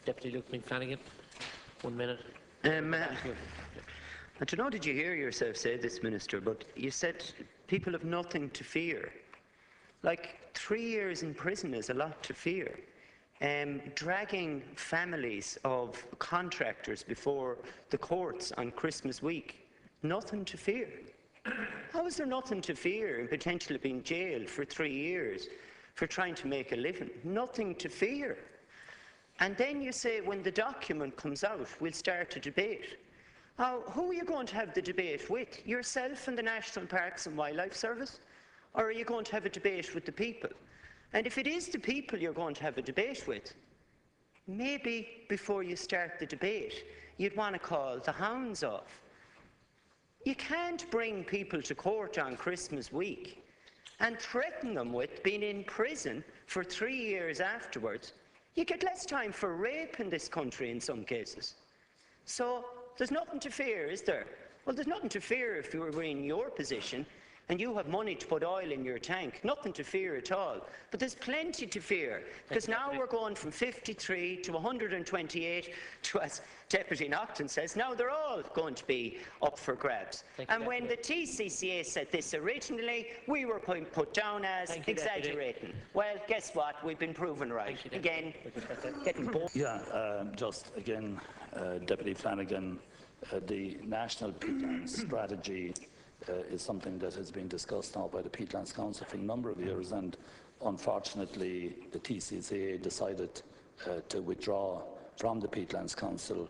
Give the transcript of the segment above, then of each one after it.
Deputy Luke Ming Flanagan. 1 minute. I don't know, did you hear yourself say this, Minister, but you said people have nothing to fear. Like, 3 years in prison is a lot to fear. Dragging families of contractors before the courts on Christmas week, nothing to fear. How is there nothing to fear in potentially being jailed for 3 years for trying to make a living? Nothing to fear. And then you say when the document comes out, we'll start a debate. Who are you going to have the debate with? Yourself and the National Parks and Wildlife Service? Or are you going to have a debate with the people? And if it is the people you're going to have a debate with, maybe before you start the debate, you'd want to call the hounds off. You can't bring people to court on Christmas week and threaten them with being in prison for 3 years afterwards. You get less time for rape in this country in some cases. So there's nothing to fear, is there? Well, there's nothing to fear if you were in your position and you have money to put oil in your tank. Nothing to fear at all. But there's plenty to fear, because now we're going from 53 to 128 to, as Deputy Naughton says, now they're all going to be up for grabs. And when the TCCA said this originally, we were put down as exaggerating. Well, guess what? We've been proven right. Again, getting bored. Yeah, just again, Deputy Flanagan, the National Peatland Strategy is something that has been discussed now by the Peatlands Council for a number of years, and unfortunately the TCCA decided to withdraw from the Peatlands Council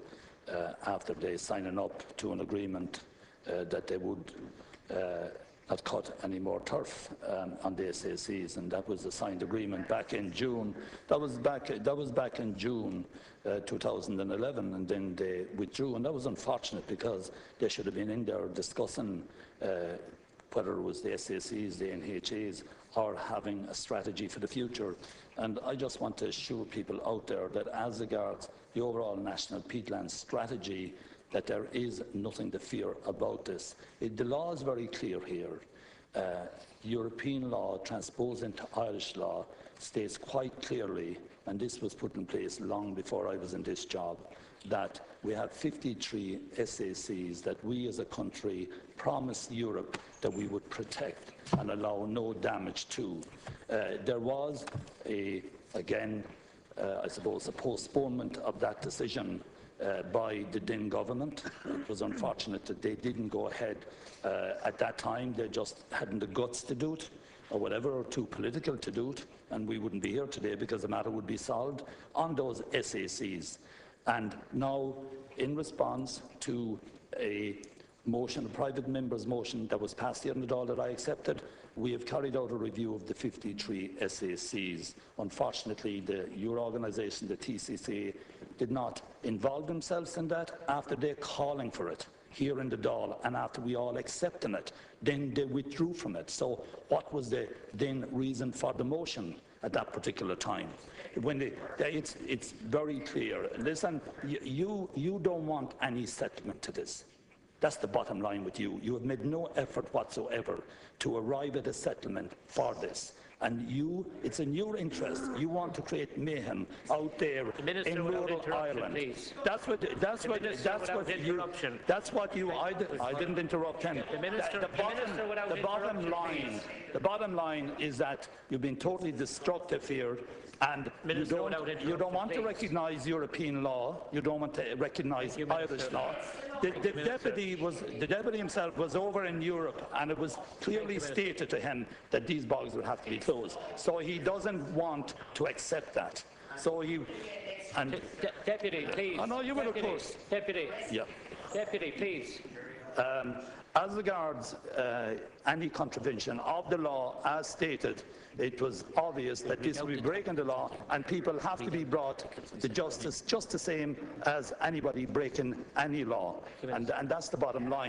after they signing up to an agreement that they would not cut any more turf on the SACs, and that was a signed agreement back in June. That was back in June 2011, and then they withdrew, and that was unfortunate because they should have been in there discussing whether it was the SACs, the NHAs, or having a strategy for the future. And I just want to assure people out there that as regards the overall National Peatland Strategy, that there is nothing to fear about this. The law is very clear here. European law transposed into Irish law states quite clearly, and this was put in place long before I was in this job, that we have 53 SACs that we as a country promised Europe that we would protect and allow no damage to. There was, again, I suppose, a postponement of that decision by the then government. It was unfortunate that they didn't go ahead at that time. They just hadn't the guts to do it, or whatever, or too political to do it, and we wouldn't be here today because the matter would be solved on those SACs. And now, in response to a motion, a private member's motion that was passed here in the Dáil that I accepted, we have carried out a review of the 53 SACs. Unfortunately, your organisation, the TCCA, did not involve themselves in that after they're calling for it here in the Dáil, and after we all accepting it, then they withdrew from it. So what was the then reason for the motion at that particular time? When it's very clear. Listen, you don't want any settlement to this. That's the bottom line with you. You have made no effort whatsoever to arrive at a settlement for this. And it's in your interest. You want to create mayhem out there in rural Ireland. Please. That's what you. I didn't interrupt him. The bottom line is that you've been totally destructive here, and you don't want to recognise European law. You don't want to recognise Irish law. The deputy himself was over in Europe, and it was clearly stated to him that these bogs would have to be closed. So he doesn't want to accept that. So Deputy, please. Oh no, you will, of course. Deputy. Yeah. Deputy, please. As regards any contravention of the law, as stated, it was obvious that this would be breaking the law, and people have to be brought to justice just the same as anybody breaking any law, and that's the bottom line.